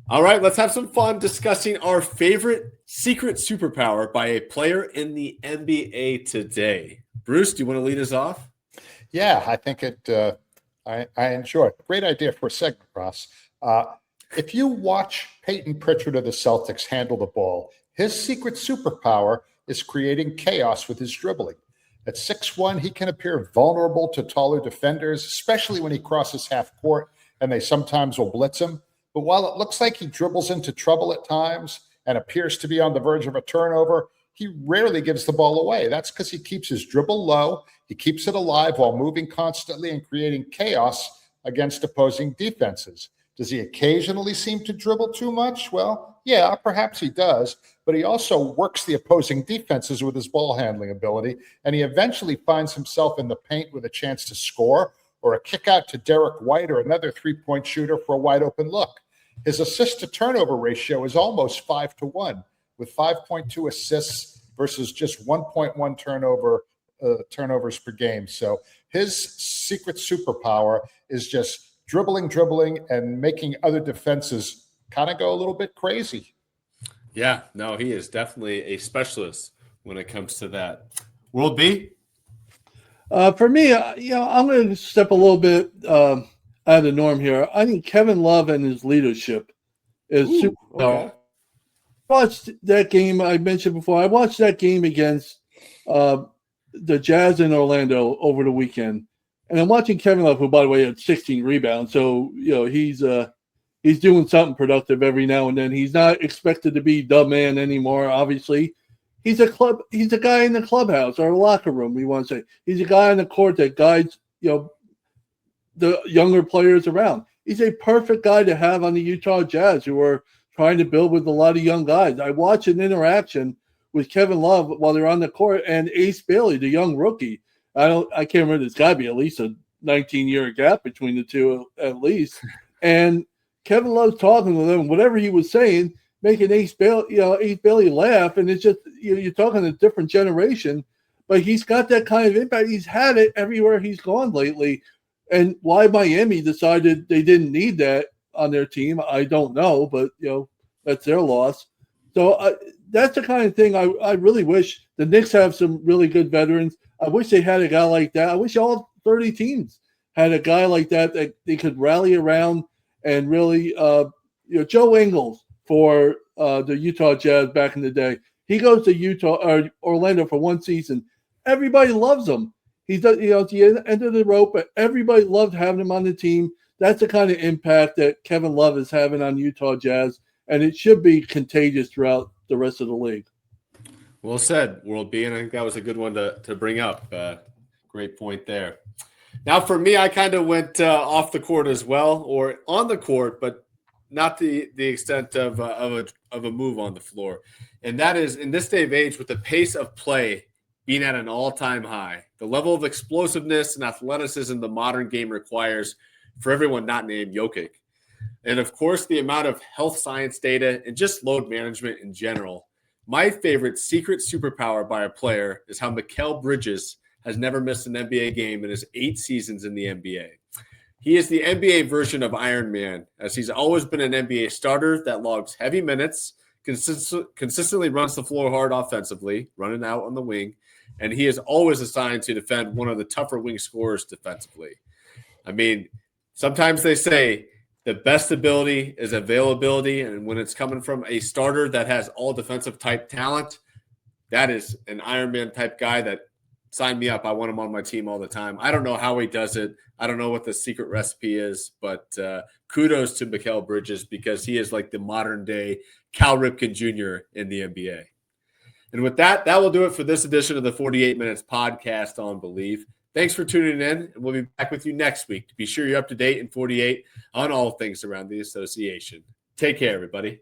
All right, let's have some fun discussing our favorite secret superpower by a player in the NBA today. Bruce, do you want to lead us off? Yeah, I think I enjoy it. Great idea for a segment, Ross. Uh, if you watch Payton Pritchard of the Celtics handle the ball, his secret superpower is creating chaos with his dribbling. At 6'1", he can appear vulnerable to taller defenders, especially when he crosses half court and they sometimes will blitz him. But while it looks like he dribbles into trouble at times and appears to be on the verge of a turnover, he rarely gives the ball away. That's because he keeps his dribble low, he keeps it alive while moving constantly and creating chaos against opposing defenses. Does he occasionally seem to dribble too much? Well, yeah, perhaps he does, but he also works the opposing defenses with his ball handling ability, and he eventually finds himself in the paint with a chance to score or a kick out to Derek White or another three-point shooter for a wide open look. His assist to turnover ratio is almost 5-1, with 5.2 assists versus just 1.1 turnovers per game. So his secret superpower is just dribbling, and making other defenses kind of go a little bit crazy. Yeah, no, he is definitely a specialist when it comes to that. World B? For me, I'm going to step a little bit out of the norm here. I think Kevin Love and his leadership is super. Okay. I watched that game I mentioned before. I watched that game against the Jazz in Orlando over the weekend, and I'm watching Kevin Love, who, by the way, had 16 rebounds. So he's doing something productive every now and then. He's not expected to be the man anymore. Obviously, he's a guy in the clubhouse or locker room. We want to say he's a guy on the court that guides the younger players around. He's a perfect guy to have on the Utah Jazz, who are trying to build with a lot of young guys. I watched an interaction with Kevin Love while they're on the court and Ace Bailey, the young rookie. I can't remember. There's got to be at least a 19-year gap between the two, at least. And Kevin Love's talking with him, whatever he was saying, making Ace Bailey laugh. And it's just you're talking a different generation, but he's got that kind of impact. He's had it everywhere he's gone lately. And why Miami decided they didn't need that on their team, I don't know, but that's their loss. So that's the kind of thing I really wish the Knicks have some really good veterans. I wish they had a guy like that. I wish all 30 teams had a guy like that they could rally around and really, Joe Ingles for the Utah Jazz back in the day. He goes to Orlando for one season. Everybody loves him. He's at the end of the rope, but everybody loved having him on the team. That's the kind of impact that Kevin Love is having on Utah Jazz, and it should be contagious throughout the rest of the league. Well said, World B, and I think that was a good one to bring up. Great point there. Now, for me, I kind of went off the court as well, or on the court, but not the extent of a move on the floor. And that is, in this day of age, with the pace of play being at an all-time high, the level of explosiveness and athleticism the modern game requires for everyone not named Jokic. And, of course, the amount of health science data and just load management in general. My favorite secret superpower by a player is how Mikal Bridges has never missed an NBA game in his 8 seasons in the NBA. He is the NBA version of Ironman, as he's always been an NBA starter that logs heavy minutes, consistently runs the floor hard offensively, running out on the wing, and he is always assigned to defend one of the tougher wing scorers defensively. I mean, sometimes they say the best ability is availability, and when it's coming from a starter that has all defensive type talent, that is an Ironman type guy that sign me up. I want him on my team all the time. I don't know how he does it. I don't know what the secret recipe is, but kudos to Mikal Bridges because he is like the modern day Cal Ripken Jr. in the NBA. And with that will do it for this edition of the 48 Minutes podcast on Believe. Thanks for tuning in, and we'll be back with you next week. Be sure you're up to date in 48 on all things around the association. Take care, everybody.